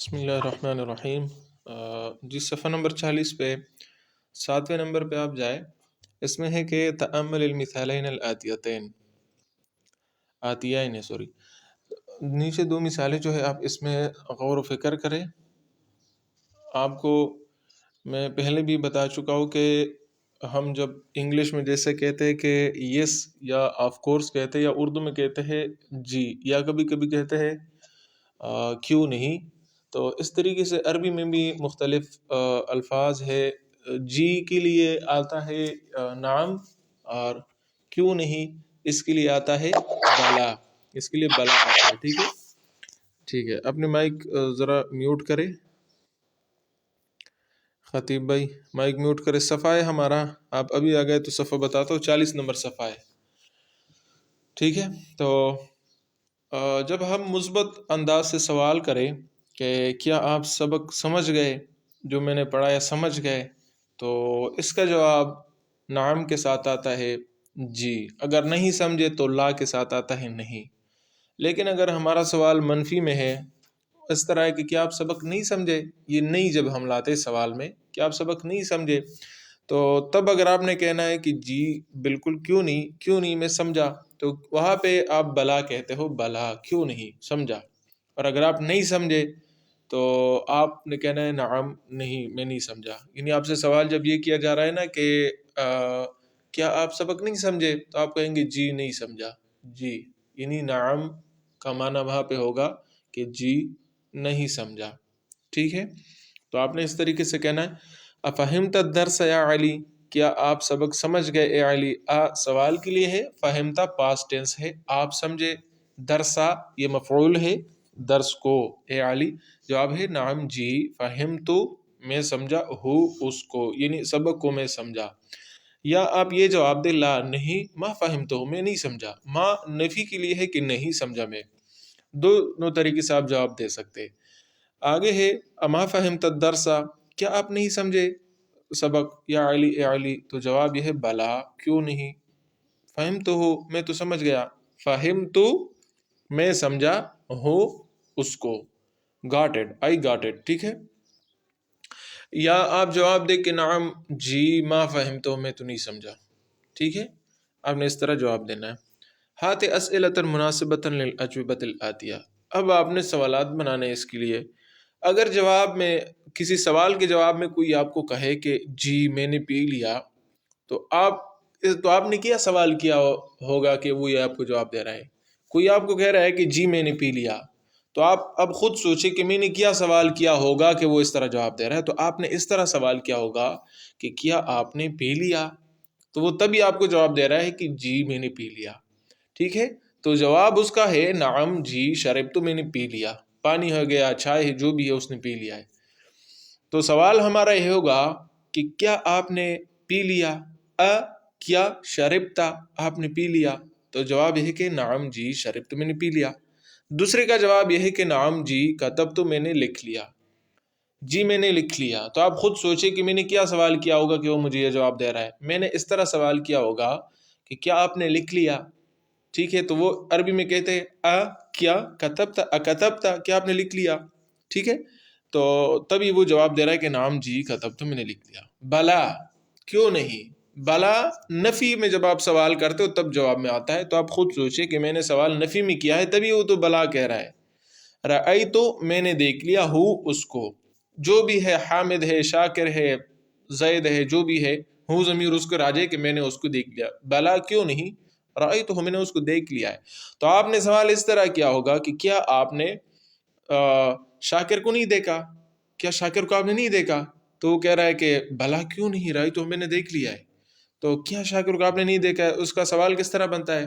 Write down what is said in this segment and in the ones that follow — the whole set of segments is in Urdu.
بسم اللہ الرحمن الرحیم۔ جی صفحہ نمبر 40 پہ 7ویں نمبر پہ آپ جائے، اس میں ہے کہ تأمل المثالین آتیین نیچے دو مثالیں جو ہے آپ اس میں غور و فکر کریں۔ آپ کو میں پہلے بھی بتا چکا ہوں کہ ہم جب انگلش میں جیسے کہتے ہیں کہ یس یا آف کورس کہتے ہیں، یا اردو میں کہتے ہیں جی، یا کبھی کبھی کہتے ہیں کیوں نہیں، تو اس طریقے سے عربی میں بھی مختلف الفاظ ہے۔ جی کے لیے آتا ہے نعم، اور کیوں نہیں اس کے لیے آتا ہے بلا، اس کے لیے بلا آتا ہے۔ ٹھیک ہے، ٹھیک ہے، اپنے مائک ذرا میوٹ کرے، خطیب بھائی مائک میوٹ کرے۔ صفحہ ہے ہمارا، آپ ابھی آ گئے تو صفحہ بتاتا ہوں، 40 نمبر صفحہ ہے۔ ٹھیک ہے، تو جب ہم مثبت انداز سے سوال کریں کہ کیا آپ سبق سمجھ گئے، جو میں نے پڑھایا سمجھ گئے، تو اس کا جواب نعم کے ساتھ آتا ہے جی۔ اگر نہیں سمجھے تو لا کے ساتھ آتا ہے نہیں۔ لیکن اگر ہمارا سوال منفی میں ہے، اس طرح ہے کہ کیا آپ سبق نہیں سمجھے، یہ نہیں جب ہم لاتے سوال میں کہ آپ سبق نہیں سمجھے، تو تب اگر آپ نے کہنا ہے کہ جی بالکل کیوں نہیں میں سمجھا، تو وہاں پہ آپ بلا کہتے ہو، بلا کیوں نہیں سمجھا۔ اور اگر آپ نہیں سمجھے تو آپ نے کہنا ہے نعم نہیں میں نہیں سمجھا۔ یعنی آپ سے سوال جب یہ کیا جا رہا ہے نا کہ کیا آپ سبق نہیں سمجھے، تو آپ کہیں گے جی نہیں سمجھا، جی، یعنی نعم کا معنی وہاں پہ ہوگا کہ جی نہیں سمجھا۔ ٹھیک ہے، تو آپ نے اس طریقے سے کہنا ہے افہمت الدرس یا علی، کیا آپ سبق سمجھ گئے اے علی۔ سوال کے لیے ہے، فہمتا پاسٹ ٹینس ہے، آپ سمجھے، درسا یہ مفعول ہے، درس کو، اے علی جواب ہے نعم جی، فہمتو میں سمجھا، ہو اس کو، یعنی سبق کو میں سمجھا۔ یا آپ یہ جواب دے لا نہیں ما فہمتو میں نہیں سمجھا، ما نفی کے لیے ہے کہ نہیں سمجھا میں۔ دو طریقے سے آپ جواب دے سکتے۔ آگے ہے اما فہمت الدرسا، کیا آپ نہیں سمجھے سبق یا علی اے علی، تو جواب یہ ہے بلا کیوں نہیں، فہمتو ہو میں تو سمجھ گیا، فہمتو میں سمجھا، ہو اس کو، got it I got it. ٹھیک ہے، یا آپ جواب دے کہ نعم جی ما فہمتو میں تو نہیں سمجھا۔ ٹھیک ہے، آپ نے اس طرح جواب دینا ہے۔ ہات اسئلۃ مناسبۃ للاجوبۃ الآتیہ، اب آپ نے سوالات بنانے اس کے لیے۔ اگر جواب میں کسی سوال کے جواب میں کوئی آپ کو کہے کہ جی میں نے پی لیا، تو آپ نے کیا سوال کیا ہوگا کہ وہ یہ آپ کو جواب دے رہا ہے۔ کوئی آپ کو کہہ رہا ہے کہ جی میں نے پی لیا، تو آپ اب خود سوچیں کہ میں نے کیا سوال کیا ہوگا کہ وہ اس طرح جواب دے رہا ہے۔ تو آپ نے اس طرح سوال کیا ہوگا کہ کیا آپ نے پی لیا، تو وہ تبھی آپ کو جواب دے رہا ہے کہ جی میں نے پی لیا۔ ٹھیک ہے، تو جواب اس کا ہے نعم جی شربت، میں نے پی لیا، پانی ہو گیا، چائے ہے، جو بھی ہے اس نے پی لیا ہے۔ تو سوال ہمارا یہ ہوگا کہ کیا آپ نے پی لیا، کیا شربتا آپ نے پی لیا، تو جواب یہ ہے کہ نعم جی شربت میں نے پی لیا۔ دوسرے کا جواب یہ ہے کہ نعم جی کتبت میں نے لکھ لیا، جی میں نے لکھ لیا۔ تو آپ خود سوچیں کہ میں نے کیا سوال کیا ہوگا کہ وہ مجھے یہ جواب دے رہا ہے۔ میں نے اس طرح سوال کیا ہوگا کہ کیا آپ نے لکھ لیا۔ ٹھیک ہے، تو وہ عربی میں کہتے ہیں کیا کتبتا اکتبتا، کیا آپ نے لکھ لیا۔ ٹھیک ہے، تو تبھی وہ جواب دے رہا ہے کہ نعم جی کتبت میں نے لکھ لیا۔ بلا کیوں نہیں، بلا نفی میں جب آپ سوال کرتے ہو تب جواب میں آتا ہے۔ تو آپ خود سوچیں کہ میں نے سوال نفی میں کیا ہے، تبھی وہ تو بلا کہہ رہا ہے۔ رأیتو میں نے دیکھ لیا، ہو اس کو، جو بھی ہے، حامد ہے، شاکر ہے، زید ہے، جو بھی ہے، ہو ضمیر اس کو راجع کہ میں نے اس کو دیکھ لیا۔ بلا کیوں نہیں، رأیتو میں نے اس کو دیکھ لیا ہے۔ تو آپ نے سوال اس طرح کیا ہوگا کہ کیا آپ نے شاکر کو نہیں دیکھا، کیا شاکر کو آپ نے نہیں دیکھا، تو وہ کہہ رہا ہے کہ بلا کیوں نہیں، رأیتو میں نے دیکھ لیا ہے۔ تو کیا شاکر کو آپ نے نہیں دیکھا ہے، اس کا سوال کس طرح بنتا ہے،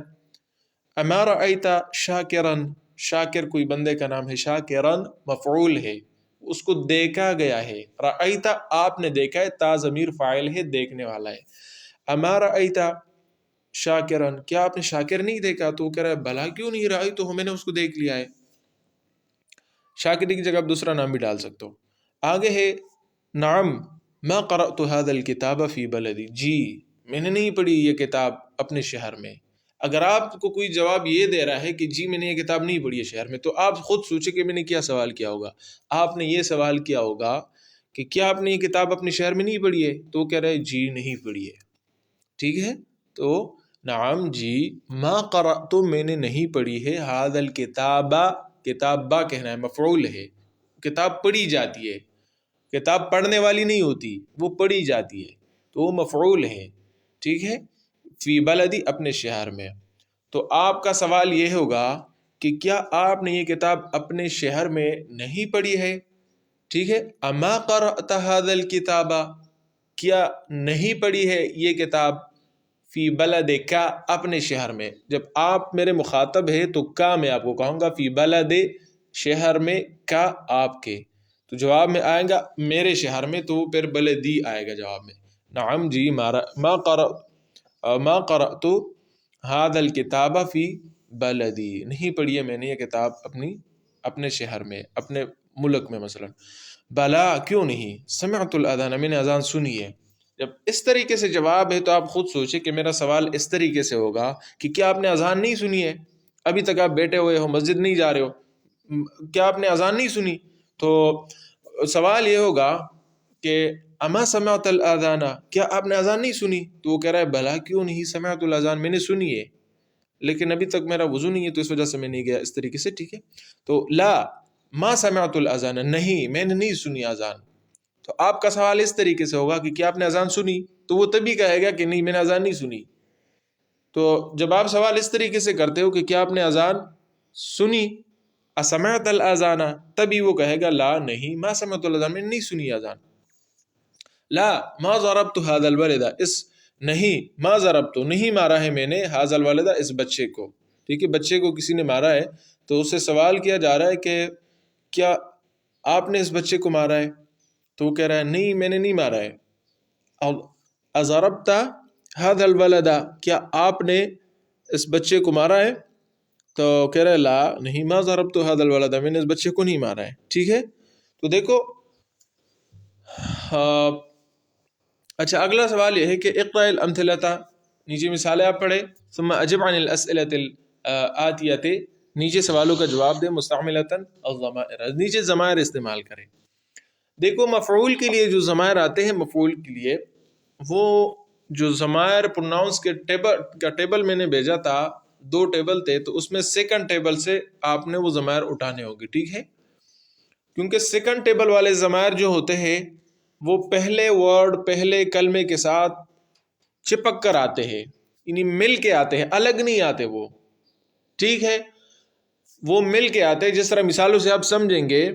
اما رأیت شاکرن، شاکر کوئی بندے کا نام ہے، شاکرن مفعول ہے، اس کو دیکھا گیا ہے۔ رأیت آپ نے دیکھا ہے، تا ضمیر فاعل ہے، دیکھنے والا ہے۔ اما رأیت شاکرن، کیا آپ نے شاکر نہیں دیکھا، تو وہ کہہ رہا ہے بلا کیوں نہیں، رأیت میں نے اس کو دیکھ لیا ہے۔ شاکر کی جگہ آپ دوسرا نام بھی ڈال سکتے ہو۔ آگے ہے نعم ما قرأت هذا الكتاب في بلدی، جی میں نے نہیں پڑھی یہ کتاب اپنے شہر میں۔ اگر آپ کو کوئی جواب یہ دے رہا ہے کہ جی میں نے یہ کتاب نہیں پڑھی ہے شہر میں، تو آپ خود سوچیں کہ میں نے کیا سوال کیا ہوگا. آپ نے یہ سوال کیا ہوگا کہ کیا آپ نے یہ کتاب اپنے شہر میں نہیں پڑھی ہے؟ تو وہ کہہ رہا ہے جی نہیں پڑھی ہے. ٹھیک ہے، تو نعم جی ما قرأت، میں نے نہیں پڑھی ہے، ھذا الکتاب، کتاب با کہنا ہے، مفعول ہے، کتاب پڑھی جاتی ہے، کتاب پڑھنے والی نہیں ہوتی، وہ پڑھی جاتی ہے، تو وہ مفعول ہے. ٹھیک ہے، فی بلدی، اپنے شہر میں. تو آپ کا سوال یہ ہوگا کہ کیا آپ نے یہ کتاب اپنے شہر میں نہیں پڑھی ہے؟ ٹھیک ہے، اما قرأت ھذا الکتاب، کیا نہیں پڑھی ہے یہ کتاب فی بلد کا، اپنے شہر میں. جب آپ میرے مخاطب ہے تو کا میں آپ کو کہوں گا فی بلد، شہر میں، کا آپ کے، تو جواب میں آئے گا میرے شہر میں، تو پھر بلدی آئے گا جواب میں. نعم جی ما قرأت ھذا الکتاب فی بلدی، نہیں پڑھی ہے میں نے یہ کتاب اپنے شہر میں، اپنے ملک میں مثلا. بلا، کیوں نہیں، سمعت الاذان، میں نے اذان سنی ہے. جب اس طریقے سے جواب ہے تو آپ خود سوچیں کہ میرا سوال اس طریقے سے ہوگا کہ کیا آپ نے اذان نہیں سنی ہے؟ ابھی تک آپ بیٹھے ہوئے ہو، مسجد نہیں جا رہے ہو، کیا آپ نے اذان نہیں سنی؟ تو سوال یہ ہوگا کہ اما سمعت الاذان، کیا آپ نے اذان نہیں سنی؟ تو وہ کہہ رہا ہے بلا، کیوں نہیں، سمعت الاذان، میں نے سنی ہے، لیکن ابھی تک میرا وضو نہیں ہے تو اس وجہ سے میں نہیں گیا، اس طریقے سے. ٹھیک ہے، تو لا ما سمعت الاذان، نہیں، میں نے نہیں سنی اذان. تو آپ کا سوال اس طریقے سے ہوگا کہ کیا آپ نے اذان سنی؟ تو وہ تبھی کہے گا کہ نہیں، میں نے اذان نہیں سنی. تو جب آپ سوال اس طریقے سے کرتے ہو کہ کیا آپ نے اذان سنی، اسمعت الاذان، تبھی وہ کہے گا لا، نہیں، ما سمعت الاذان، میں نے نہیں سنی اذان. لا ما ضربت هذا الولد، اس نہیں، ما ضربت، نہیں مارا ہے میں نے، هذا الولد، اس بچے کو. ٹھیک ہے، بچے کو کسی نے مارا ہے تو اس سے سوال کیا جا رہا ہے کہ کیا آپ نے اس بچے کو مارا ہے؟ تو وہ کہہ رہا ہے نہیں، میں نے نہیں مارا ہے. اضربت هذا الولد، کیا آپ نے اس بچے کو مارا ہے؟ تو کہہ رہا ہے لا، نہیں، ما ضربت هذا الولد، میں نے اس بچے کو نہیں مارا ہے. ٹھیک ہے، تو دیکھو اچھا، اگلا سوال یہ ہے کہ اقرأ الامثلۃ، نیچے مثالیں آپ پڑھیں، ثم اجب عن الاسئلۃ الآتیۃ، نیچے سوالوں کا جواب دیں، مستعملۃ الضمائر، نیچے ضمائر استعمال کریں. دیکھو مفعول کے لیے جو ضمائر آتے ہیں، مفعول کے لیے وہ جو ضمائر پروناؤنس کے ٹیبل میں نے بھیجا تھا، 2 ٹیبل تھے، تو اس میں سیکنڈ ٹیبل سے آپ نے وہ ضمائر اٹھانے ہوگی. ٹھیک ہے، کیونکہ سیکنڈ ٹیبل والے ضمائر جو ہوتے ہیں وہ پہلے ورڈ، پہلے کلمے کے ساتھ چپک کر آتے ہیں، یعنی مل کے آتے ہیں، الگ نہیں آتے وہ. ٹھیک ہے، وہ مل کے آتے ہیں. جس طرح مثالوں سے آپ سمجھیں گے،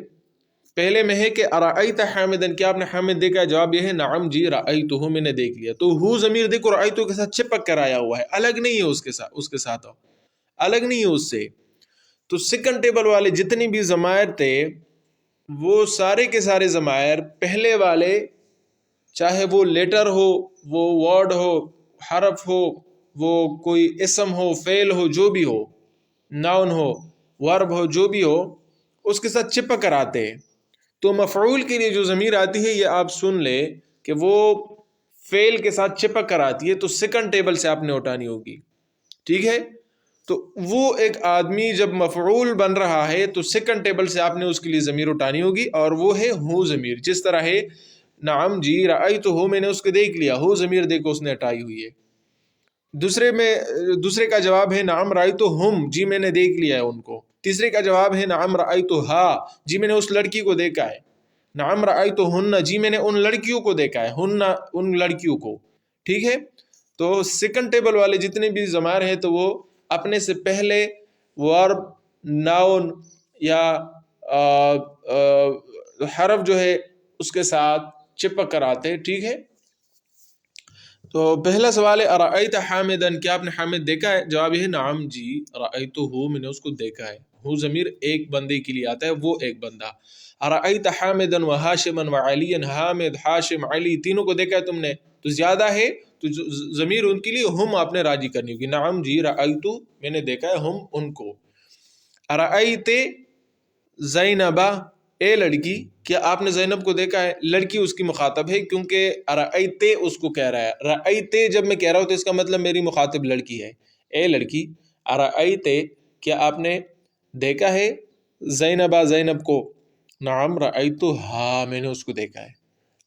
پہلے میں ہے کہ ارأیت حامدن، کیا آپ نے حامد دیکھا ہے؟ جواب یہ ہے نعم جی رأیتہ، میں نے دیکھ لیا. تو ہو ضمیر دیکھو رأیتہ کے ساتھ چپک کر آیا ہوا ہے، الگ نہیں ہے اس کے ساتھ الگ نہیں ہے اس سے. تو سیکنڈ ٹیبل والے جتنی بھی ضمائر تھے وہ سارے کے سارے ضمائر پہلے والے، چاہے وہ لیٹر ہو، وہ ورڈ ہو، حرف ہو، وہ کوئی اسم ہو، فعل ہو، جو بھی ہو، ناؤن ہو، ورب ہو، جو بھی ہو، اس کے ساتھ چپک کر آتے ہیں. تو مفعول کے لیے جو ضمیر آتی ہے، یہ آپ سن لے کہ وہ فعل کے ساتھ چپک کر آتی ہے، تو سیکنڈ ٹیبل سے آپ نے اٹھانی ہوگی. ٹھیک ہے، تو وہ ایک آدمی جب مفعول بن رہا ہے تو سیکنڈ ٹیبل سے آپ نے اس کے لیے ضمیر اٹھانی ہوگی، اور وہ ہے ہو ضمیر. جس طرح ہے نعم جی رأیتہ، میں نے اس کو دیکھ لیا، ہو ضمیر دیکھو اس نے ہٹائی ہوئی ہے. دوسرے کا جواب ہے نعم رأیتہم، جی میں نے دیکھ لیا ہے ان کو. تیسرے کا جواب ہے نعم رأیتہا، جی میں نے اس لڑکی کو دیکھا ہے. نعم رأیتہن، جی میں نے ان لڑکیوں کو دیکھا ہے، ہن ان لڑکیوں کو. ٹھیک ہے، تو سیکنڈ ٹیبل والے جتنے بھی ضمائر ہیں تو وہ اپنے سے پہلے ورب، ناؤن یا حرف جو ہے اس کے ساتھ چپک کر آتے. ٹھیک ہے، تو پہلا سوال ہے ارأیت حامدن، کیا آپ نے حامد دیکھا ہے؟ جواب یہ ہے نعم جی رأیتہ، میں نے اس کو دیکھا ہے. ہو ضمیر ایک بندے کے لیے آتا ہے، وہ ایک بندہ. ارأیت حامدن وحاشما وعلیا، حامد، حاشم، علی تینوں کو دیکھا ہے تم نے، تو زیادہ ہے تو ضمیر ان کے لیے ہم آپ نے راضی کرنی ہوگی. نعم جی رأیت، میں نے دیکھا ہے، ہم ان کو. ارأیت زینبا، اے لڑکی، کیا آپ نے زینب کو دیکھا ہے؟ لڑکی اس کی مخاطب ہے، کیونکہ ارأیت اس کو کہہ رہا ہے. رأیت جب میں کہہ رہا ہوں تو اس کا مطلب میری مخاطب لڑکی ہے. اے لڑکی، ارأیتے کیا آپ نے دیکھا ہے زینبا زینب کو؟ نعم رأیتها میں نے اس کو دیکھا ہے۔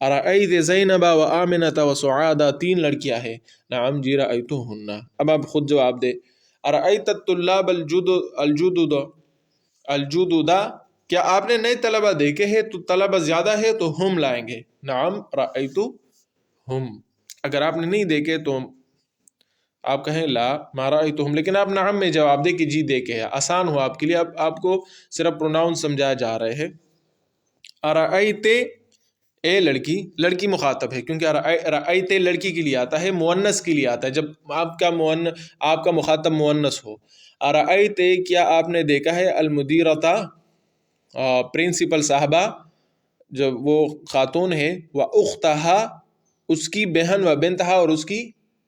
ارأیت زینبا و آمنۃ و سعادہ تین لڑکیاں ہیں، نعم جی رأیتہن۔ اب آپ خود جواب دے۔ ارأیت الطلاب الجدد کیا آپ نے نئے طلبہ دیکھے ہیں تو طلبہ زیادہ ہے تو ہم لائیں گے، نعم رأیتہم۔ اگر آپ نے نہیں دیکھے تو آپ کہیں لا ما رأیتہم، لیکن آپ نعم میں جواب دے کہ جی دیکھے ہے، آسان ہو آپ کے لیے۔ اب آپ کو صرف پروناؤن سمجھایا جا رہے ہیں۔ ارأیت اے لڑکی، لڑکی مخاطب ہے کیونکہ رأیت لڑکی کے لیے آتا ہے، مؤنث کے لیے آتا ہے جب آپ کا مخاطب مؤنث ہو۔ ارأیت کیا آپ نے دیکھا ہے المدیرۃ پرنسپل صاحبہ جو وہ خاتون ہے، و اختہا اس کی بہن، و بنتہا اور اس کی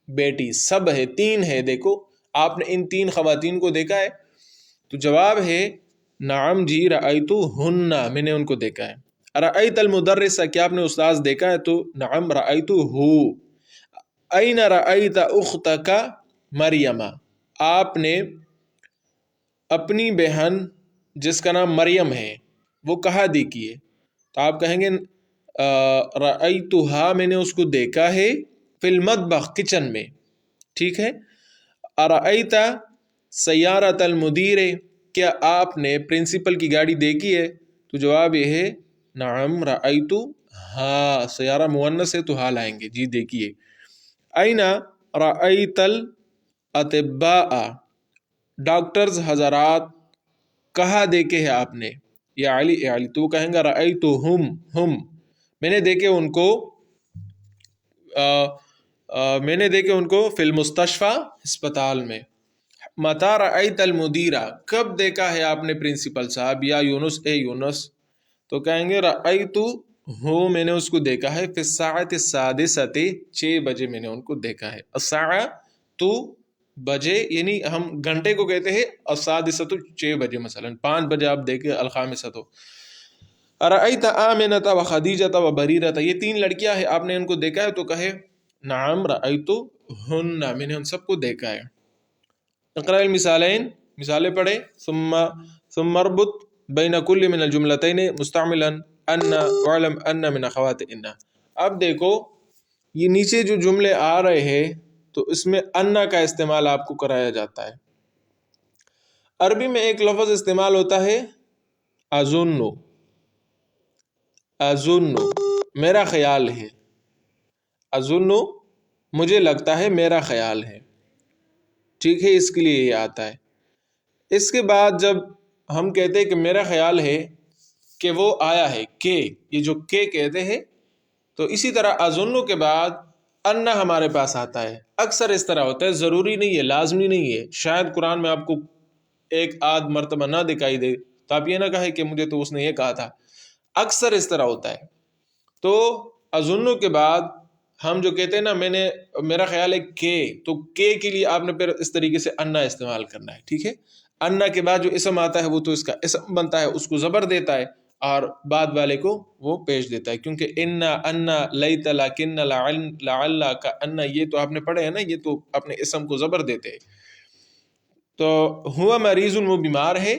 بیٹی، سب ہے تین ہے۔ دیکھو آپ نے ان تین خواتین کو دیکھا ہے؟ تو جواب ہے نعم جی رأیتہن، میں نے ان کو دیکھا ہے۔ رأیت المدرس کیا آپ نے استاذ دیکھا ہے؟ تو نعم رأیتہ۔ این رأیت اختک مریم آپ نے اپنی بہن جس کا نام مریم ہے وہ کہاں دیکھی ہے؟ تو آپ کہیں گے رأیتہا میں نے اس کو دیکھا ہے فی المطبخ کچن میں، ٹھیک ہے۔ ارأیت سیارۃ المدیر کیا آپ نے پرنسپل کی گاڑی دیکھی ہے؟ تو جواب یہ ہے نعم رأیتہا، سیارہ مؤنث ہے تو ہا لائیں گے، جی دیکھیے۔ این رأیت الاطباء ڈاکٹرز حضرات کہاں دیکھے ہیں آپ نے؟ یا علی علی، تو کہیں گا رأیتہم ہم، میں نے دیکھے ان کو فی المستشفى ہسپتال میں۔ متی رأیت المدیرہ کب دیکھا ہے آپ نے پرنسپل صاحب؟ یا یونس اے یونس، تو کہیں گے رأیتہ میں نے اس کو دیکھا ہے فی الساعۃ السادسۃ 6 بجے میں نے ان کو دیکھا ہے۔ الساعہ تو بجے، یعنی ہم گھنٹے کو کہتے ہیں السادسۃ 6 بجے، مثلا 5 بجے آپ دیکھیں الخامسۃ۔ ارأیت آمنۃ و خدیجۃ و بریرۃ یہ تین لڑکیاں ہیں، آپ نے ان کو دیکھا ہے؟ تو کہے نعم رأیتہن، میں نے ان سب کو دیکھا ہے۔ اقرأ المثالین مثالیں پڑھے۔ ثم اربط بین کل من الجملتین مستعملا ان واعلم ان من اخوات ان۔ اب دیکھو یہ نیچے جو جملے آ رہے ہیں تو اس میں ان کا استعمال آپ کو کرایا جاتا ہے۔ عربی میں ایک لفظ استعمال ہوتا ہے اظن، اظن میرا خیال ہے، اظن مجھے لگتا ہے، میرا خیال ہے، ٹھیک ہے، اس کے لیے یہ آتا ہے۔ اس کے بعد جب ہم کہتے ہیں کہ میرا خیال ہے کہ وہ آیا ہے، کہ یہ جو کہ کہتے ہیں، تو اسی طرح اظن کے بعد ان ہمارے پاس آتا ہے۔ اکثر اس طرح ہوتا ہے، ضروری نہیں ہے، لازمی نہیں ہے، شاید قرآن میں آپ کو ایک آدھ مرتبہ نہ دکھائی دے تو آپ یہ نہ کہیں کہ مجھے تو اس نے یہ کہا تھا، اکثر اس طرح ہوتا ہے۔ تو اظن کے بعد ہم جو کہتے ہیں نا میرا خیال ہے کہ، تو کہ کے لیے آپ نے پھر اس طریقے سے انا استعمال کرنا ہے، ٹھیک ہے۔ انا کے بعد جو اسم آتا ہے وہ تو اس کا اسم بنتا ہے، اس کو زبر دیتا ہے اور بعد والے کو وہ پیش دیتا ہے، کیونکہ انا لیت لکن لعل کا انا، یہ تو آپ نے پڑھے ہیں نا، یہ تو اپنے اسم کو زبر دیتے ہیں۔ تو ہوا مریض، وہ بیمار ہے،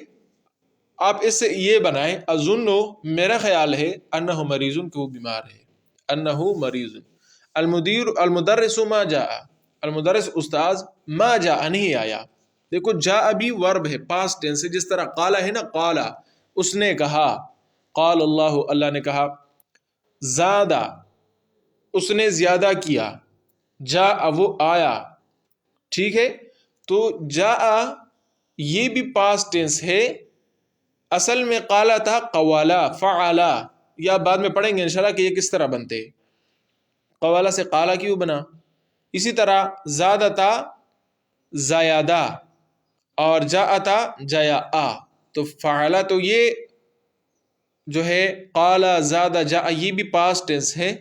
آپ اس سے یہ بنائیں اظن میرا خیال ہے انہ مریض کہ وہ بیمار ہے، انہ مریض۔ المدرس ما جاء، المدرس استاذ، ما جاء نہیں آیا۔ دیکھو جاء بھی ورب ہے، پاسٹ ٹینس ہے، جس طرح قال ہے نا، قال اس نے کہا، قال اللہ اللہ نے کہا، زادہ اس نے زیادہ کیا، جاء وہ آیا، ٹھیک ہے۔ تو جاء یہ بھی پاسٹ ٹینس ہے، اصل میں قالا تھا قوالا فعلا، یا بعد میں پڑھیں گے انشاءاللہ کہ یہ کس طرح بنتے، قوالا سے قالا کیوں بنا۔ اسی طرح زادہ تھا زیادہ، اور جاء تھا جاء، تو فعلا تو یہ جو ہے قالا زادہ جاء یہ بھی پاسٹ ٹینس ہے،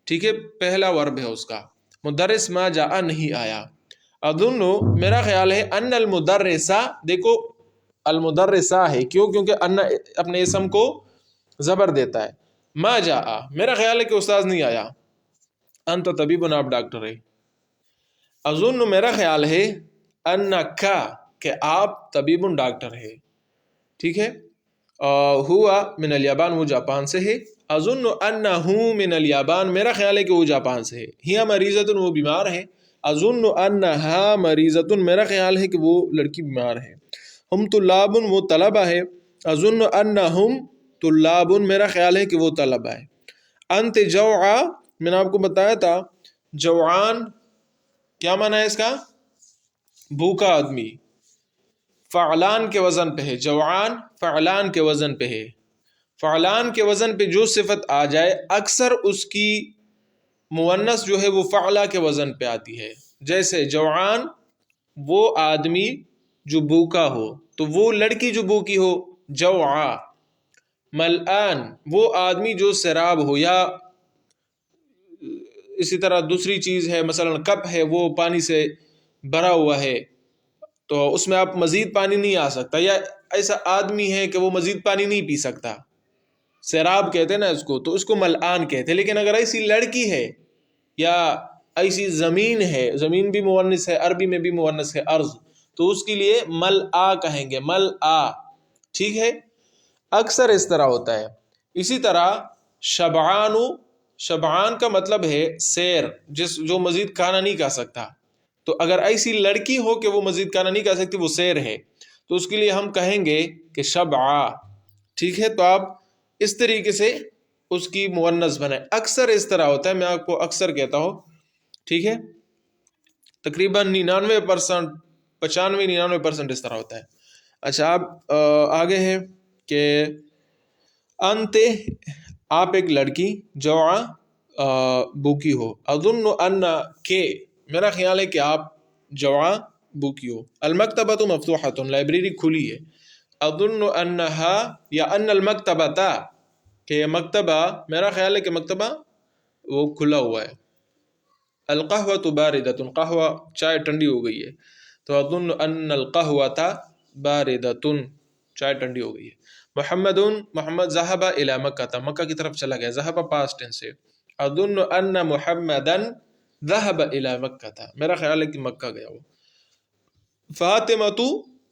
ٹھیک ہے، پہلا ورب ہے اس کا۔ مدرس ما جاء نہیں آیا۔ اظن میرا خیال ہے ان المدرسہ، دیکھو المدرسہ ہے، کیوں؟ کیونکہ ان اپنے اسم کو زبر دیتا ہے۔ ما جاء میرا خیال ہے کہ استاذ نہیں آیا، انت طبیب، آپ ڈاکٹر ہے۔ اظن میرا خیال ہے انکا کہ آپ طبیب ڈاکٹر ہے، ٹھیک ہے. ہوا من الیابان وہ جاپان سے ہے. اظن انہ من الیابان میرا خیال ہے کہ وہ جاپان سے ہے. ہیا مریضۃ وہ بیمار ہے. اظن انہا مریضۃ میرا خیال ہے کہ وہ لڑکی بیمار ہے. ہم طلاب وہ طلبہ ہے. اظن انہم طلاب میرا خیال ہے کہ وہ طلبہ ہے. انت جوعا میں نے آپ کو بتایا تھا جوعان کیا معنی ہے اس کا؟ بھوکا آدمی. فعلان کے وزن پہ ہے. جوعان فعلان کے وزن پہ ہے. فعلان کے وزن پہ جو صفت آ جائے اکثر اس کی مؤنث جو ہے وہ فعلا کے وزن پہ آتی ہے. جیسے جوعان وہ آدمی جو بھوکا ہو، تو وہ لڑکی جو بھوکی ہو جوعا. ملآن وہ آدمی جو سیراب ہو، یا اسی طرح دوسری چیز ہے مثلا کپ ہے وہ پانی سے بھرا ہوا ہے تو اس میں آپ مزید پانی نہیں آ سکتا، یا ایسا آدمی ہے کہ وہ مزید پانی نہیں پی سکتا، سیراب کہتے ہیں نا اس کو، تو اس کو ملآن کہتے ہیں. لیکن اگر ایسی لڑکی ہے یا ایسی زمین ہے، زمین بھی مؤنث ہے، عربی میں بھی مؤنث ہے ارض، تو اس کے لیے ملآ کہیں گے. ملآ، ٹھیک ہے. اکثر اس طرح ہوتا ہے. اسی طرح شبعان، شبعان کا مطلب ہے سیر، جو مزید کھانا نہیں کھا سکتا. تو اگر ایسی لڑکی ہو کہ وہ مزید کھانا نہیں کھا سکتی، وہ سیر ہے، تو اس کے لیے ہم کہیں گے کہ شبعا، ٹھیک ہے. تو آپ اس طریقے سے اس کی مؤنث بنائیں. اکثر اس طرح ہوتا ہے، میں آپ کو اکثر کہتا ہوں، ٹھیک ہے. تقریباً 99%، 95-99% اس طرح ہوتا ہے. اچھا آپ آگے ہیں کہ انت آپ ایک لڑکی، جوعا بھوکی ہو. اظن ان کہ میرا خیال ہے کہ آپ جوعا بھوکی ہو. المکتبۃ مفتوحۃ لائبریری کھلی ہے. اظن انہا یا ان المکتبۃ کہ مکتبہ میرا خیال ہے کہ مکتبہ وہ کھلا ہوا ہے. القہوۃ باردۃ قہوہ چائے ٹھنڈی ہو گئی ہے. تو اظن ان القہوۃ باردۃ چائے ٹھنڈی ہو گئی ہے. محمد محمد ذهب الى مکہ مکہ کی طرف چلا گیا. ذهب پاسٹ ٹینس ہے. اظن ان محمدا ذهب الى مکہ میرا خیال ہے کہ مکہ گیا وہ. فاطمہ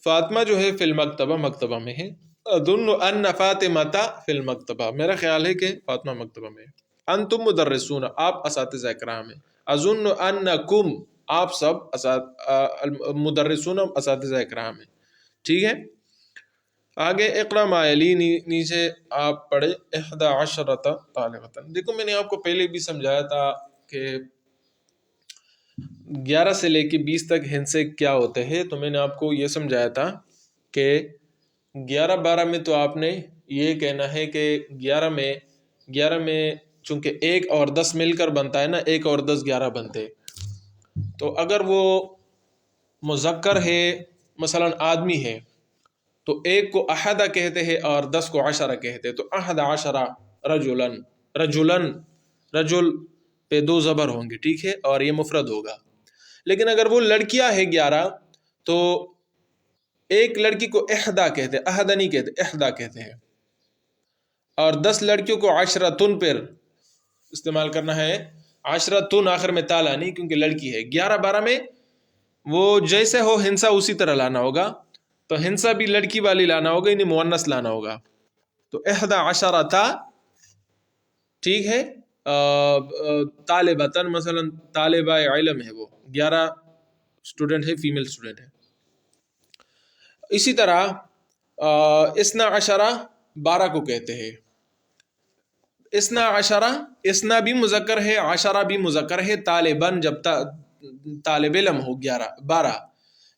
فاطمہ جو ہے فی المکتبہ مکتبہ میں ہے. اظن ان فاطمہ فی المکتبہ میرا خیال ہے کہ فاطمہ مکتبہ میں ہے. انتم مدرسون آپ اساتذہ کرام ہیں. اظن انکم آپ سب مدرسون اساتذہ کرام ہیں، ٹھیک ہے. آگے اقرا ما یلی نیچے آپ پڑھے 11 طالبۃ. دیکھو میں نے آپ کو پہلے بھی سمجھایا تھا کہ 11 سے لے کے 20 تک ہندسے کیا ہوتے ہیں. تو میں نے آپ کو یہ سمجھایا تھا کہ 11-12 میں تو آپ نے یہ کہنا ہے کہ 11 میں چونکہ 1 اور 10 مل کر بنتا ہے نا، 1 اور 10 11 بنتے. تو اگر وہ مذکر ہے مثلا آدمی ہے تو 1 کو احدہ کہتے ہیں اور 10 کو عشرہ کہتے ہیں. تو 11 رجلن، رجلن رجل پہ 2 زبر ہوں گے، ٹھیک ہے، اور یہ مفرد ہوگا. لیکن اگر وہ لڑکیاں ہیں 11 تو ایک لڑکی کو احدہ کہتے ہیں، احدہ نہیں کہتے، احدہ کہتے ہیں. اور 10 لڑکیوں کو عشرتن پر استعمال کرنا ہے. عشرتن آخر میں تالا نہیں کیونکہ لڑکی ہے. 11-12 میں وہ جیسے ہو ہنسا اسی طرح لانا ہوگا. تو ہنسا بھی لڑکی والی لانا ہوگا، یعنی مؤنث لانا ہوگا. تو 11 ٹھیک ہے. طالبتن مثلا طالبہ علم ہے، وہ 11 اسٹوڈنٹ ہے، فیمیل اسٹوڈنٹ ہے. اسی طرح 12 12 کو کہتے ہیں. 12 بھی مذکر ہے، عشرہ بھی مذکر ہے. طالباً جب طالب علم ہو 12.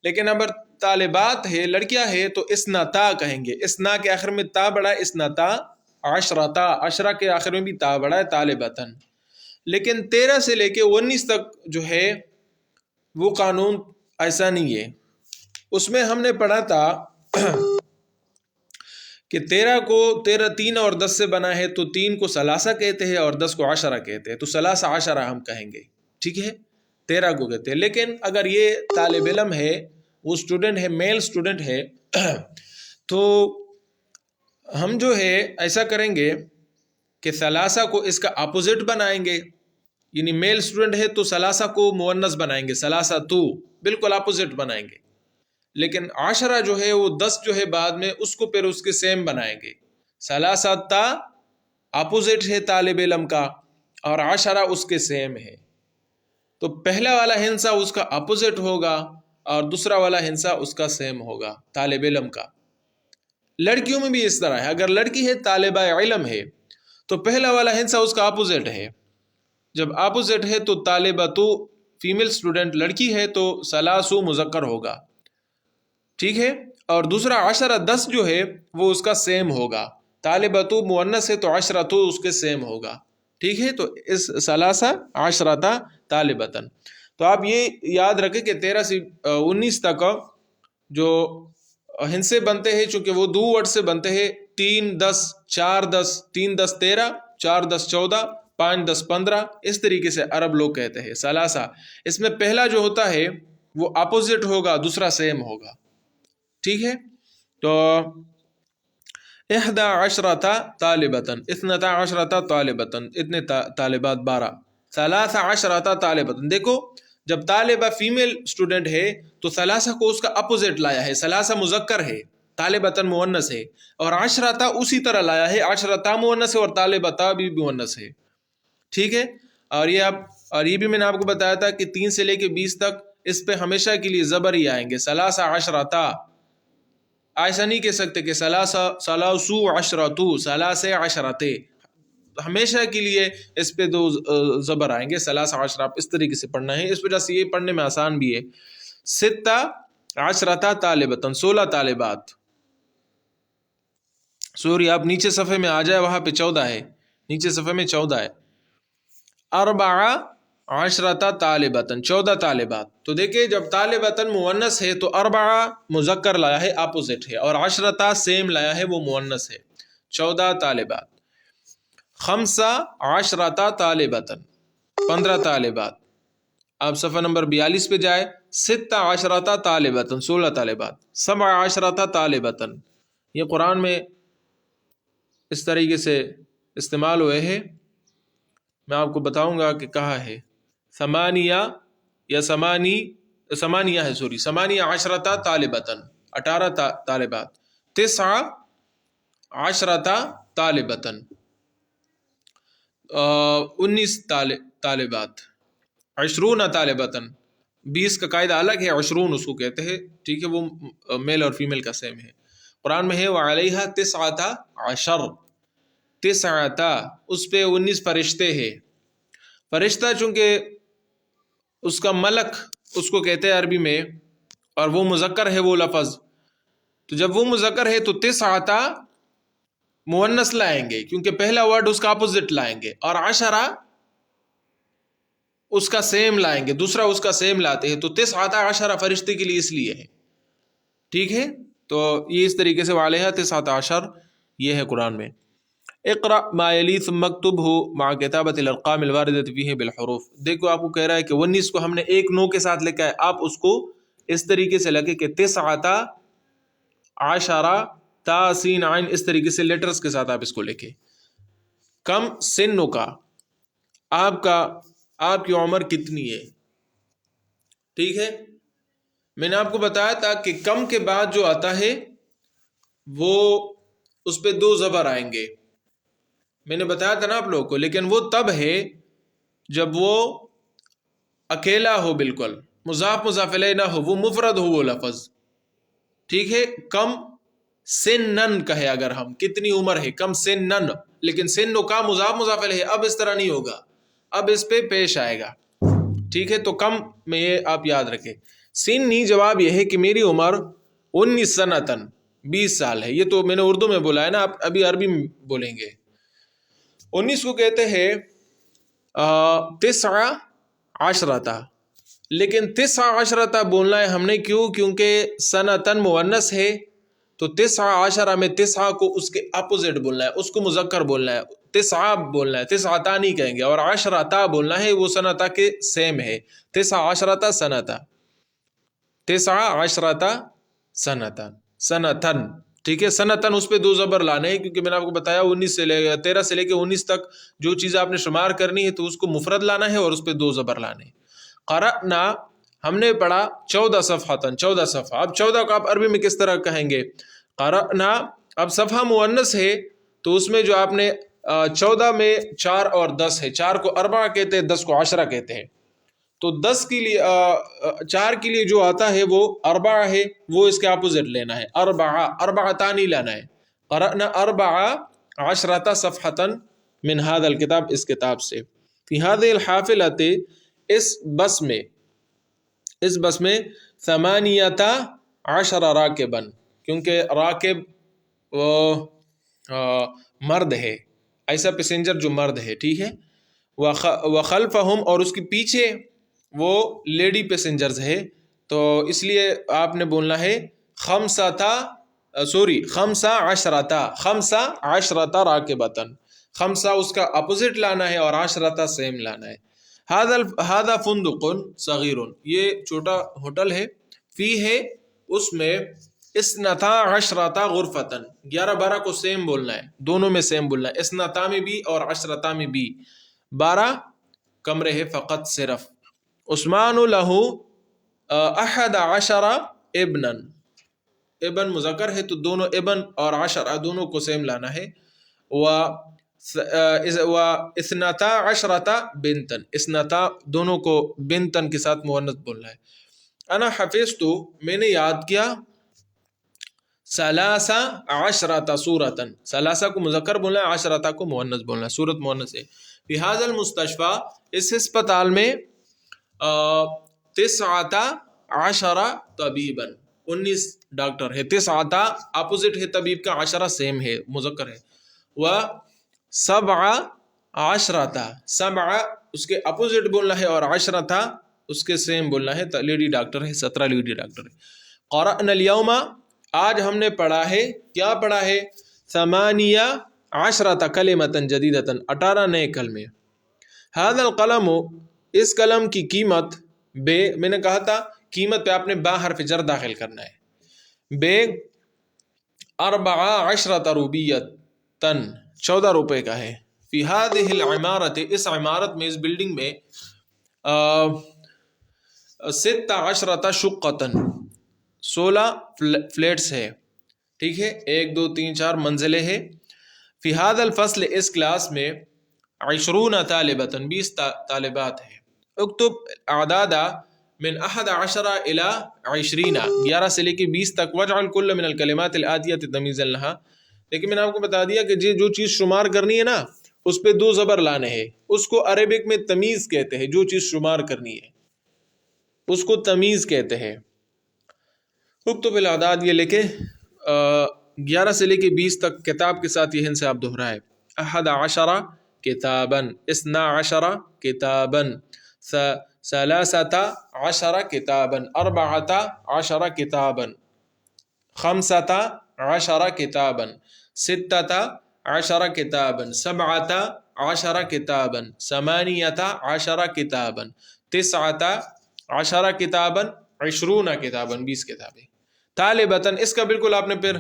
لیکن اگر طالبات ہے لڑکیاں ہے تو اسنتا کہیں گے. اسنا کے آخر میں تا بڑا ہے، اسنتا عشرتا، عشرہ کے آخر میں بھی تا بڑا ہے، طالبتن. لیکن 13 سے لے کے 19 تک جو ہے وہ قانون ایسا نہیں ہے. اس میں ہم نے پڑھا تھا کہ 13 کو 3 اور 10 سے بنا ہے تو 3 کو ثلاثہ کہتے ہیں اور 10 کو عشرہ کہتے ہیں. تو ثلاثہ عشرہ ہم کہیں گے، ٹھیک ہے. 13 کو کہتے ہیں. لیکن اگر یہ طالب علم ہے، وہ اسٹوڈنٹ ہے، میل اسٹوڈنٹ ہے، تو ہم جو ہے ایسا کریں گے کہ ثلاثہ کو اس کا اپوزٹ بنائیں گے. یعنی میل اسٹوڈنٹ ہے تو ثلاثہ کو مؤنث بنائیں گے، ثلاثہ تو. بالکل اپوزٹ بنائیں گے. لیکن عشرہ جو ہے وہ 10 جو ہے بعد میں اس کو پھر اس کے سیم بنائیں گے. ثلاثتا اپوزٹ ہے طالب علم کا اور عشرہ اس کے سیم ہے. تو پہلا والا ہنسا اس کا اپوزٹ ہوگا اور دوسرا والا ہنسا اس کا سیم ہوگا طالب علم کا. لڑکیوں میں بھی اس طرح ہے. اگر لڑکی ہے طالبہ علم ہے تو پہلا والا ہنسا اس کا اپوزٹ ہے. جب اپوزٹ ہے تو طالبہ فیمیل اسٹوڈنٹ لڑکی ہے تو ثلاثو مذکر ہوگا. ٹھیک ہے. اور دوسرا عشرہ 10 جو ہے وہ اس کا سیم ہوگا. طالبۃ مؤنث ہے تو عشرۃ اس کے سیم ہوگا. ٹھیک ہے. تو اس ثلاثہ عشرۃ طالبۃ. تو آپ یہ یاد رکھیں کہ 13 سے 19 تک جو ہنسے بنتے ہیں چونکہ وہ دو ورڈ سے بنتے ہیں 3 10 4 10 3 10 13 4 10 14 5 10 15 اس طریقے سے عرب لوگ کہتے ہیں ثلاثہ. اس میں پہلا جو ہوتا ہے وہ اپوزٹ ہوگا دوسرا سیم ہوگا. ٹھیک ہے. تو 11 طالبۃ 12 طالبۃ اتنے طالبات 12 13 طالبۃ. دیکھو جب طالبہ فیمیل اسٹوڈنٹ ہے تو ثلاثہ کو اس کا اپوزٹ لایا ہے. ثلاثہ مذکر ہے طالبۃ مؤنث ہے اور عشرۃ اسی طرح لایا ہے. عشرۃ مؤنث ہے اور طالبۃ بھی مؤنث ہے. ٹھیک ہے. اور یہ بھی میں نے آپ کو بتایا تھا کہ 3 سے لے کے 20 تک اس پہ ہمیشہ کے لیے زبر ہی آئیں گے. ثلاثہ عشرۃ ایسا نہیں کہہ سکتے کہ ثلاثو عشرۃ ثلاث عشرۃ. ہمیشہ کے لیے اس پہ 2 زبر آئیں گے. ثلاثہ عشرہ اس طریقے سے پڑھنا ہے. اس وجہ سے یہ پڑھنے میں آسان بھی ہے. 16 طالبۃ 16 طالبات. سوری آپ نیچے صفحے میں آ جائے وہاں پہ 14 ہے. نیچے صفحے میں 14 ہے. 14 طالبۃ 14 طالبات. تو دیکھیں جب طالبۃ مؤنث ہے تو 4 مذکر لایا ہے اپوزٹ ہے اور عشرۃ سیم لایا ہے وہ مؤنث ہے. 14 طالبات. 15 طالبۃ 15 طالبات. آپ صفحہ نمبر 42 پہ جائے. 16 طالبۃ 16 طالبات. 17 طالبۃ. یہ قرآن میں اس طریقے سے استعمال ہوئے ہیں. میں آپ کو بتاؤں گا کہ کہاں ہے. ثمانیہ یا ثمانیہ ہے سوری 18 طالبۃ 18 طالبات. 19 طالبۃ 19 طالبات. 20 طالبۃ 20 کا قاعدہ الگ ہے. 20 اس کو کہتے ہیں. ٹھیک ہے. وہ میل اور فیمیل کا سیم ہے. قرآن میں ہے وعلیہا 19 اس پہ 19 فرشتے ہیں. فرشتہ چونکہ اس کا ملک اس کو کہتے ہیں عربی میں اور وہ مذکر ہے وہ لفظ. تو جب وہ مذکر ہے تو 19 مؤنث لائیں گے کیونکہ پہلا ورڈ اس کا اپوزٹ لائیں گے اور 10 اس کا سیم لائیں گے دوسرا اس کا سیم لاتے ہیں. تو 19 فرشتے کے لیے اس لیے ہے. ٹھیک ہے. تو یہ اس طریقے سے وعلیہا 19 یہ ہے قرآن میں. اقرأ ما یلی ثم اکتبہ مع کتابۃ الارقام الواردۃ فیہ بالحروف. دیکھو آپ کو کہہ رہا ہے کہ 19 کو ہم نے ایک نو کے ساتھ لکھا ہے. آپ اس کو اس طریقے سے لکھے کہ 19 تا سین عین اس طریقے سے لیٹرز کے ساتھ آپ اس کو لکھے. کم سنو کا آپ کی عمر کتنی ہے. ٹھیک ہے. میں نے آپ کو بتایا تھا کہ کم کے بعد جو آتا ہے وہ اس پہ 2 زبر آئیں گے. میں نے بتایا تھا نا آپ لوگوں کو. لیکن وہ تب ہے جب وہ اکیلا ہو بالکل مضاف مضاف الیہ نہ ہو وہ مفرد ہو وہ لفظ. ٹھیک ہے. کم سنن کہے اگر ہم کتنی عمر ہے کم سنن. لیکن سنو کا مضاف مضاف الیہ اب اس طرح نہیں ہوگا. اب اس پہ پیش آئے گا. ٹھیک ہے. تو کم میں یہ آپ یاد رکھیں. سنی جواب یہ ہے کہ میری عمر 19 سنتن 20 سال ہے. یہ تو میں نے اردو میں بولا ہے نا. آپ ابھی عربی میں بولیں گے. 19 کو کہتے ہیں 19 لیکن 19 بولنا ہے ہم نے کیوں کیونکہ سنتن مؤنث ہے. تو 19 میں 9 کو اس کے اپوزٹ بولنا ہے اس کو مذکر بولنا ہے. 9 بولنا ہے 9 نہیں کہیں گے. اور 10 بولنا ہے وہ سنتا کے سیم ہے. 19 سنتا 19 سنتا سنتن. ٹھیک ہے. سنتن اس پہ 2 زبر لانے ہیں کیونکہ میں نے آپ کو بتایا 13 سے لے کے 19 تک جو چیز آپ نے شمار کرنی ہے تو اس کو مفرد لانا ہے اور اس پہ 2 زبر لانے. قرأنا ہم نے پڑھا 14 صفحتن، 14 صفحہ. اب 14 کو آپ عربی میں کس طرح کہیں گے؟ قرأنا. اب صفحہ مؤنث ہے تو اس میں جو آپ نے 14 میں 4 اور 10 ہے، 4 کو اربع کہتے ہیں، 10 کو عشرہ کہتے ہیں. تو 10 کے لیے 4 کے لیے جو آتا ہے وہ اربع ہے، وہ اس کے اپوزٹ لینا ہے، اربعتانی لانا ہے. قرأنا 14 صفحة من هذا الكتاب، اس کتاب سے. فی هذه الحافلة، اس بس میں 18 راکبا، کیونکہ راکب وہ مرد ہے، ایسا پیسنجر جو مرد ہے، ٹھیک ہے. وخلفہم، اور اس کے پیچھے وہ لیڈی پیسنجرز ہے، تو اس لیے آپ نے بولنا ہے 15 راکبتن. 5 اس کا اپوزٹ لانا ہے اور 10 سیم لانا ہے. هذا فندق صغیر، یہ چھوٹا ہوٹل ہے. فی ہے، اس میں 12 غرفتن، 11-12 کو سیم بولنا ہے، دونوں میں سیم بولنا ہے، 12 میں بھی اور 10 میں بھی. 12 کمرے ہے فقط، صرف. عثمان لہ 11 ابنا، ابن مذکر ہے تو دونوں ابن اور 10 دونوں کو سیم لانا ہے. و 12 بنتن، 12 دونوں کو بنتن کے ساتھ مؤنث بولنا ہے. انا حفظت، میں نے یاد کیا، 13 سورتن، 13 کو مذکر بولنا ہے، 10 کو مؤنث بولنا ہے، سورت مؤنث ہے. فی ھذا المستشفى، اس ہسپتال میں 19 طبیبا، 19 ڈاکٹر ہے. 19 اپوزٹ ہے طبیب کا، 10 سیم ہے، مذکر ہے. و 17 اس کے اپوزٹ بولنا ہے اور 10 اس کے سیم بولنا ہے، لیڈی ڈاکٹر ہے، 17 لیڈی ڈاکٹر ہے. قرأنا اليوم، آج ہم نے پڑھا ہے، کیا پڑھا ہے؟ 18 کلمۃ جدیدۃ، 18 نئے کلمے. هذا القلم، اس قلم کی قیمت، بے، میں نے کہا تھا قیمت پہ آپ نے با حرف جر داخل کرنا ہے. بے 14 روبیۃ، 14 روپے کا ہے. فی هذه العمارت، اس عمارت میں، اس بلڈنگ میں 16 شقۃ، 16 فلیٹس ہے، ٹھیک ہے، 1 2 3 4 منزلیں ہے. فی هذا الفصل، اس کلاس میں 20 طالبۃ، 20 طالبات ہیں. اکتب اعداد من 11 الى 20، 11 سے لے کے 20 تک. واجعل كل من الكلمات الآتیۃ تمییزا لها، لیکن میں نے آپ کو بتا دیا کہ جو چیز شمار کرنی ہے نا، اس پہ 2 زبر لانے ہیں. اس کو عربک میں تمیز کہتے ہیں، جو چیز شمار کرنی ہے اس کو تمیز کہتے ہیں. اکتب الاعداد، یہ لے کے 11 سے لے کے 20 تک کتاب کے ساتھ یہ سے آپ دہرائے. 11 کتابا، 12 کتابا، 13 کتابا، 14 کتابا، 15 کتابا، 16 کتابا، 17 کتابا، 18 کتابا، 19 کتابا، 20 کتابا، 20 کتابیں. طالبتاً، اس کا بالکل آپ نے پھر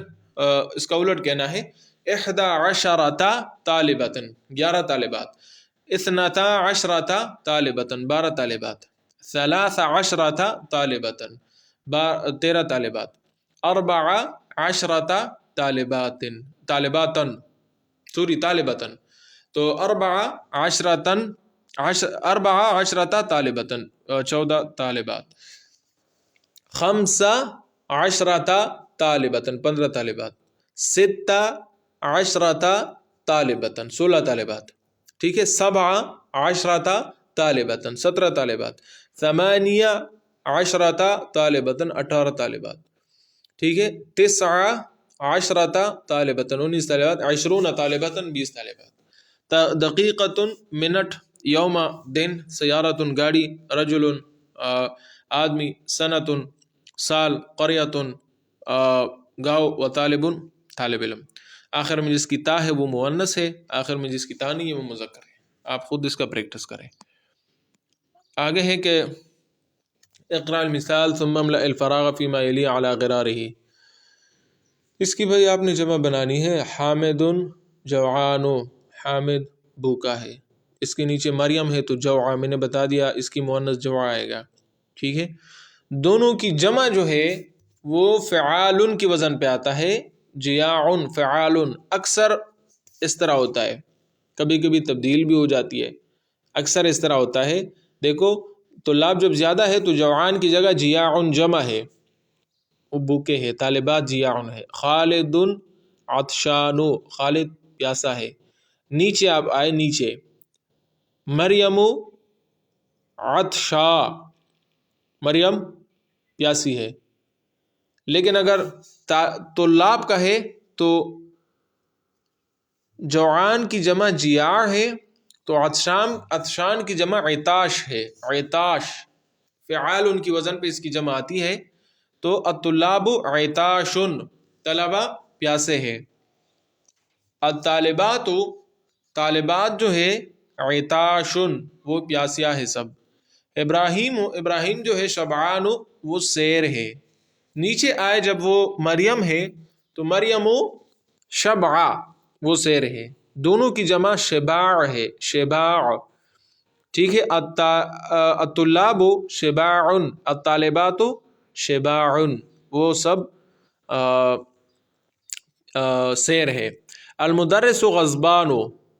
اس کا الٹ کہنا ہے. 11 طالبتاً، 11 طالبات. 12 طالبتاً، 12 طالبات. 13 طالبتاً، 13 طالبات. 14 طالباتاً، طالبتاً. تو 14 طالبتاً، 14 طالبات. 15 طالبتاً، 15 طالبات. 16 طالبتاً، 16 طالبات، ٹھیک ہے. 17 طالبتاً، 17 طالبات. 18 طالبتاً، 18 طالبات، ٹھیک ہے. 19 طالبتاً، 19 طالبات. 20 طالبتاً، 20 طالبات. دقیقۃ، منٹ. یوم، دن. سیارۃ، گاڑی. رجل، آدمی. سنۃ، سال. قریۃ، گاؤں. و طالب، طالب علم. آخر میں جس کی تا ہے وہ مؤنث ہے، آخر میں جس کی تا نہیں ہے وہ مذکر ہے. آپ خود اس کا پریکٹس کریں. آگے ہے کہ اقرأ المثال ثم املأ الفراغ فيما يلي على غراره. اس کی بھائی آپ نے جمع بنانی ہے. حامد جوعان، حامد بھوکا ہے. اس کے نیچے مریم ہے تو جوعا، میں نے بتا دیا اس کی مؤنث جوعا آئے گا. ٹھیک ہے، دونوں کی جمع جو ہے وہ فعال کی وزن پہ آتا ہے، جیاع فعال، اکثر اس طرح ہوتا ہے، کبھی کبھی تبدیل بھی ہو جاتی ہے، اکثر اس طرح ہوتا ہے۔ دیکھو طلاب جب زیادہ ہے تو جوعان کی جگہ جیاع جمع ہے، وہ بھوکے ہے، طالبات جیاع ہے۔ خالد عطشان، خالد پیاسا ہے۔ نیچے آپ آئے، نیچے مریم عطشا، مریم پیاسی ہے۔ لیکن اگر طلاب کا ہے تو جوعان کی جمع جیاع ہے، تو عطشان کی جمع عطاش ہے، عطاش فعال ان کی وزن پہ اس کی جمع آتی ہے، تو الطلاب عطاشن، طلبہ پیاسے ہے۔ الطالبات، طالبات جو ہے عطاشن، وہ پیاسیا ہے سب۔ ابراہیم جو ہے شبعان، وہ سیر ہے۔ نیچے آئے جب وہ مریم ہے تو مریم شبع، وہ سیر ہے، دونوں کی جمع شباع ہے، شباع، ٹھیک ہے۔ الطلاب شباع، الطالبات شباع، وہ سب سیر ہے۔ المدرس غضبان،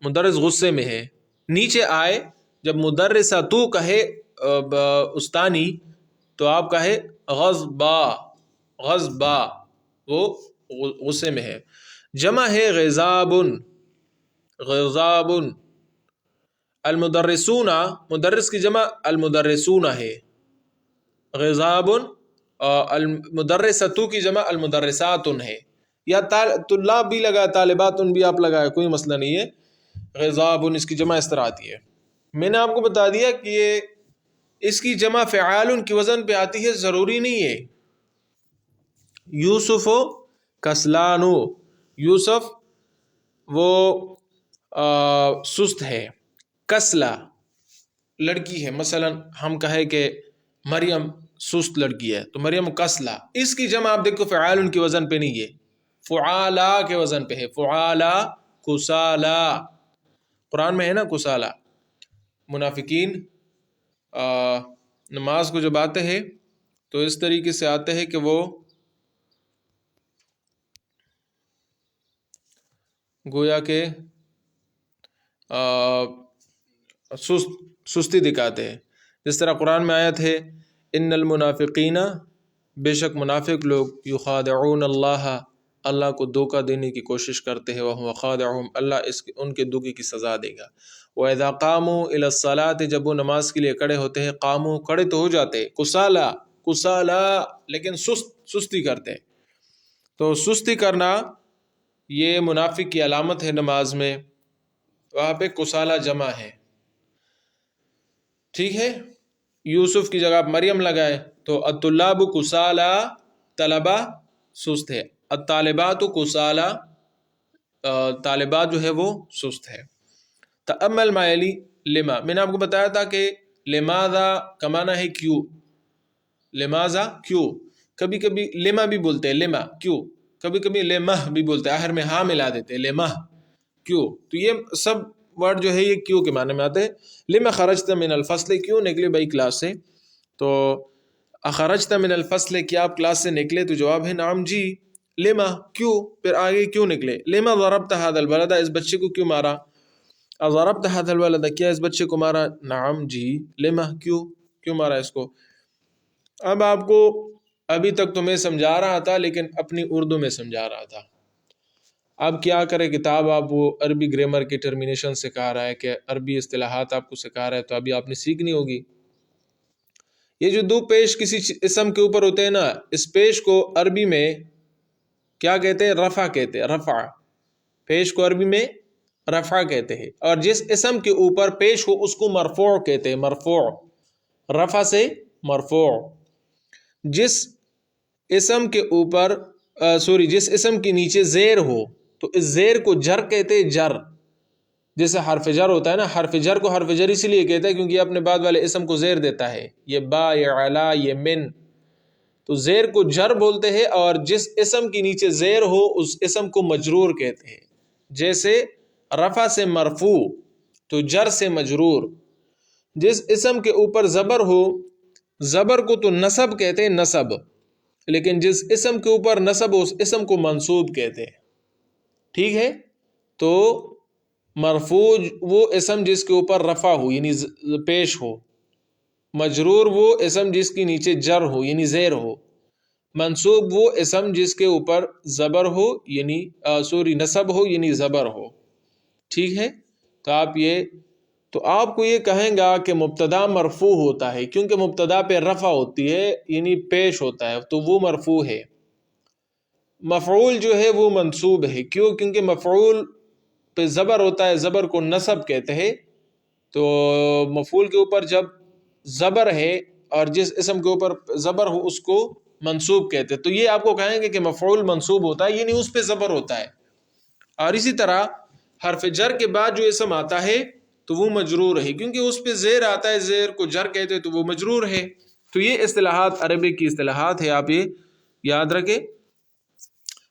مدرس غصے میں ہے۔ نیچے آئے جب مدرسہ تو کہے استانی تو آپ کہے غضبا، غضبا، وہ غصے میں ہے۔ جمع ہے غضاب، غضاب۔ المدرسون، مدرس کی جمع المدرسون ہے، غضاب۔ المدرسۃ کی جمع المدرسات ہے، یا طلاب بھی لگا، طالبات بھی آپ لگائے، کوئی مسئلہ نہیں ہے۔ غضاب اس کی جمع اس طرح آتی ہے۔ میں نے آپ کو بتا دیا کہ یہ اس کی جمع فعال کی وزن پہ آتی ہے، ضروری نہیں ہے۔ یوسف کسلان، یوسف وہ سست ہے، کسلا لڑکی ہے، مثلا ہم کہیں کہ مریم سست لڑکی ہے تو مریم کسلا، اس کی جمع آپ دیکھو فعال کی وزن پہ نہیں ہے، فعالا کے وزن پہ ہے، فعالا، کسالا، قرآن میں ہے نا کسالا۔ منافقین نماز کو جب آتے ہیں تو اس طریقے سے آتے ہیں کہ وہ گویا کہ سستی دکھاتے ہیں، جس طرح قرآن میں آیت ہے ان المنافقین، بے شک منافق لوگ، یخادعون اللہ، اللہ کو دھوکہ دینے کی کوشش کرتے ہیں، وَهُوَ خَادِعُهُمْ، اللہ ان کے دھوکے کی سزا دے گا۔ وَإِذَا قَامُوا إِلَى الصَّلَاةِ، جب وہ نماز کے لیے کھڑے ہوتے ہیں، قاموا، کھڑے تو ہو جاتے، کسالا، کسالا لیکن سستی کرتے، تو سستی کرنا یہ منافق کی علامت ہے نماز میں، وہاں پہ کسالا جمع ہے، ٹھیک ہے۔ یوسف کی جگہ آپ مریم لگائے تو الطلاب کسالا، طلبہ سست ہے، الطالبات کسالا، طالبات جو ہے وہ سست ہے۔ تأمل ما یلی لما، میں نے آپ کو بتایا تھا کہ لماذا کا معنی ہے کیوں، لماذا کیوں، کبھی کبھی لما بھی بولتے ہیں، لما کیوں، کبھی کبھی لما بھی بولتے ہیں، آخر میں ہاں ملا دیتے ہیں، لما کیوں، تو یہ سب ورڈ جو ہے یہ کیوں کے معنی میں آتے ہیں۔ لما خرجت من الفصل، کیوں نکلے بھائی کلاس سے، تو اخرجت من الفصل، کیا آپ کلاس سے نکلے، تو جواب ہے نعم جی، لما کیوں، پھر آگے کیوں نکلے، لما ضربت هذا الولد، اس بچے کو کیوں مارا، ضربت هذا الولد، کیا اس بچے کو مارا، نعم جی، لما کیوں مارا اس کو۔ اب آپ کو ابھی تک تو میں سمجھا رہا تھا لیکن اپنی اردو میں سمجھا رہا تھا، اب کیا کرے کتاب، آپ وہ عربی گرامر کی ٹرمینیشن سکھا رہا ہے کہ عربی اصطلاحات آپ کو سکھا رہا ہے، تو ابھی آپ نے سیکھنی ہوگی۔ یہ جو دو پیش کسی اسم کے اوپر ہوتے ہیں نا، اس پیش کو عربی میں کیا کہتے ہیں، رفع کہتے ہیں، رفع، پیش کو عربی میں رفع کہتے ہیں، اور جس اسم کے اوپر پیش ہو اس کو مرفوع کہتے ہیں، مرفوع، رفع سے مرفوع۔ جس اسم کے اوپر جس اسم کے نیچے زیر ہو تو اس زیر کو جر کہتے ہیں، جر، جیسے حرف جر ہوتا ہے نا، حرف جر کو حرف جر اسی لیے کہتا ہے کیونکہ یہ اپنے بعد والے اسم کو زیر دیتا ہے، یہ با، یہ علا، یہ من، تو زیر کو جر بولتے ہیں، اور جس اسم کے نیچے زیر ہو اس اسم کو مجرور کہتے ہیں، جیسے رفع سے مرفوع تو جر سے مجرور۔ جس اسم کے اوپر زبر ہو زبر کو تو نصب کہتے ہیں، نصب، لیکن جس اسم کے اوپر نصب اس اسم کو منصوب کہتے ہیں، ٹھیک ہے؟ تو مرفوع وہ اسم جس کے اوپر رفع ہو یعنی پیش ہو، مجرور وہ اسم جس کے نیچے جر ہو یعنی زیر ہو، منصوب وہ اسم جس کے اوپر زبر ہو یعنی نصب ہو یعنی زبر ہو، ٹھیک ہے؟ تو آپ کو یہ کہیں گا کہ مبتدا مرفوع ہوتا ہے کیونکہ مبتدا پہ رفع ہوتی ہے یعنی پیش ہوتا ہے، تو وہ مرفوع ہے۔ مفعول جو ہے وہ منصوب ہے، کیونکہ مفعول پہ زبر ہوتا ہے، زبر کو نصب کہتے ہیں، تو مفعول کے اوپر جب زبر ہے اور جس اسم کے اوپر زبر ہو اس کو منصوب کہتے ہیں، تو یہ آپ کو کہیں گے کہ مفعول منصوب ہوتا ہے یعنی اس پہ زبر ہوتا ہے۔ اور اسی طرح حرف جر کے بعد جو اسم آتا ہے تو وہ مجرور ہے کیونکہ اس پہ زیر آتا ہے، زیر کو جر کہتے ہیں تو وہ مجرور ہے۔ تو یہ اصطلاحات عربی کی اصطلاحات ہے، آپ یہ یاد رکھیں۔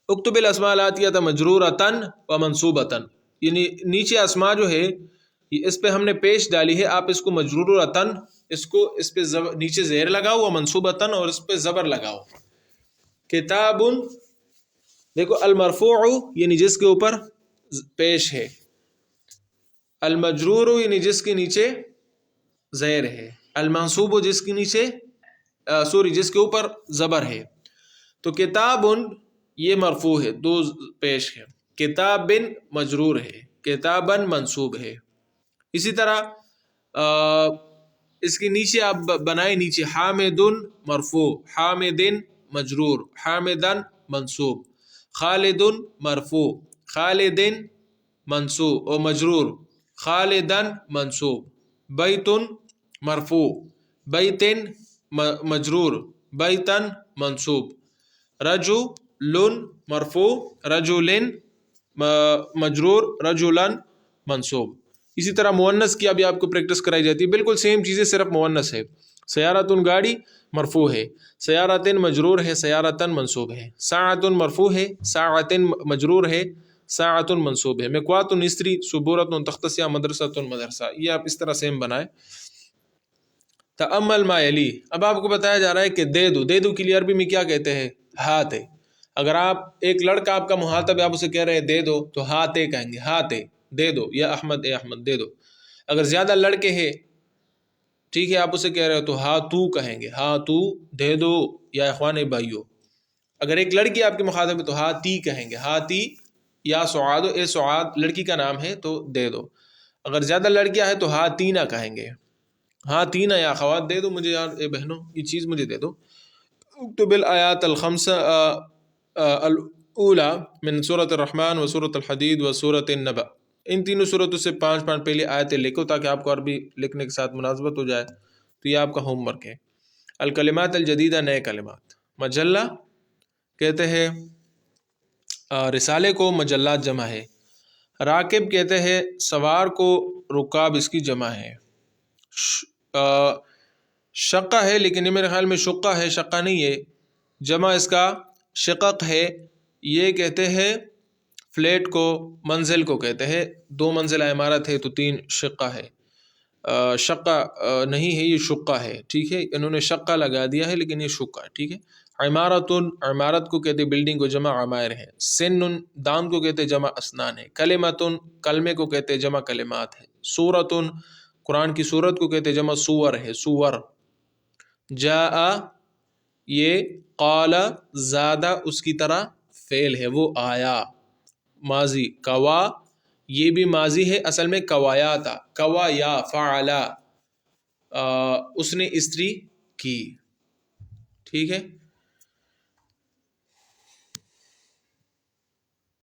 اکتب الاسماء الاتیہ مجرورۃ و منصوبۃ، یعنی نیچے اسماء جو ہے اس پہ ہم نے پیش ڈالی ہے، آپ اس کو مجرورۃ، اس پہ نیچے زیر لگاؤ، و منصوبۃ اور اس پہ زبر لگاؤ۔ کتاب، دیکھو المرفوع یعنی جس کے اوپر پیش ہے، المجرور یعنی جس کے نیچے زیر ہے، المنصوب جس کے نیچے جس کے اوپر زبر ہے۔ تو کتاب یہ مرفوع ہے، دو پیش ہے، کتاب مجرور ہے، کتابن منصوب ہے۔ اسی طرح اس کے نیچے آپ بنائے، نیچے حامد مرفوع، حامد مجرور، حامدن منصوب، خالد مرفوع، خالد منصوب و مجرور، خالدن منصوب، بیت مرفوع، بیت مجرور، بیتن منصوب، رجل مرفوع، رجل مجرور، رجلن منصوب۔ اسی طرح مؤنث کی ابھی آپ کو پریکٹس کرائی جاتی ہے، بالکل سیم چیزیں، صرف مؤنث ہے۔ سیارتن گاڑی مرفوع ہے، سیارتن مجرور ہے، سیارتن منصوب ہے، ساعتن مرفوع ہے، ساعتن مجرور ہے، ساعتن منصوب ہے، مکواتن استری، صبورتن تختسیہ، مدرسۃ مدرسہ۔ یہ آپ اس طرح سیم بنائیں۔ تأمل ما یلی، اب آپ کو بتایا جا رہا ہے کہ دے دو، دے دو کے لیے عربی میں کیا کہتے ہیں؟ ہاتھ ہے۔ اگر آپ ایک لڑکا آپ کا مخاطب ہے، آپ اسے کہہ رہے ہیں دے دو، تو ہاتھ کہیں گے، ہاتھ دے دو، یا احمد اے احمد دے دو۔ اگر زیادہ لڑکے ہیں، ٹھیک ہے، آپ اسے کہہ رہے ہو تو ہاں تو کہیں گے، ہاں تو دے دو، یا اخوان بھائیو۔ اگر ایک لڑکی آپ کے مخاطب ہے تو ہاں تی کہیں گے، ہاں تی، یا سعاد اے سعاد لڑکی کا نام ہے تو دے دو۔ اگر زیادہ لڑکیاں ہیں تو ہاں تینہ کہیں گے، ہاں تینہ یا اخوات دے دو مجھے یار، اے بہنوں یہ چیز مجھے دے دو۔ اکتب الآیات الخمسہ الاولی من سورۃ الرحمن و سورۃ الحدید و سورۃ النبأ، ان تینوں سورتوں سے 5 پہلی آیتیں لکھو تاکہ آپ کو عربی لکھنے کے ساتھ مناسبت ہو جائے۔ تو یہ آپ کا ہوم ورک ہے۔ الکلمات الجدیدہ، نئے کلمات۔ مجلہ کہتے ہیں رسالے کو، مجلات جمع ہے۔ راکب کہتے ہیں سوار کو، رکاب اس کی جمع ہے۔ شقہ ہے لیکن یہ میرے خیال میں شقہ ہے، شقہ نہیں ہے، جمع اس کا شقق ہے۔ یہ کہتے ہیں فلیٹ کو، منزل کو کہتے ہیں، 2 منزلہ عمارت ہے تو 3 شقہ ہے، شقہ نہیں ہے، یہ شقہ ہے، ٹھیک ہے، انہوں نے شقہ لگا دیا ہے لیکن یہ شقہ ہے، ٹھیک ہے۔ عمارت، عمارت کو کہتے بلڈنگ کو، جمع عمائر ہے۔ سن، دان کو کہتے جمع اسنان ہے۔ کلمت، کلمے کو کہتے جمع کلمات ہے۔ سورت، قرآن کی سورت کو کہتے جمع سور ہے، سور۔ جاء، یہ قال، زادہ اس کی طرح فعل ہے، وہ آیا، ماضی۔ کوا، یہ بھی ماضی ہے، اصل میں کوایا تھا، کوا یا فعلا، اس نے استری کی، ٹھیک ہے۔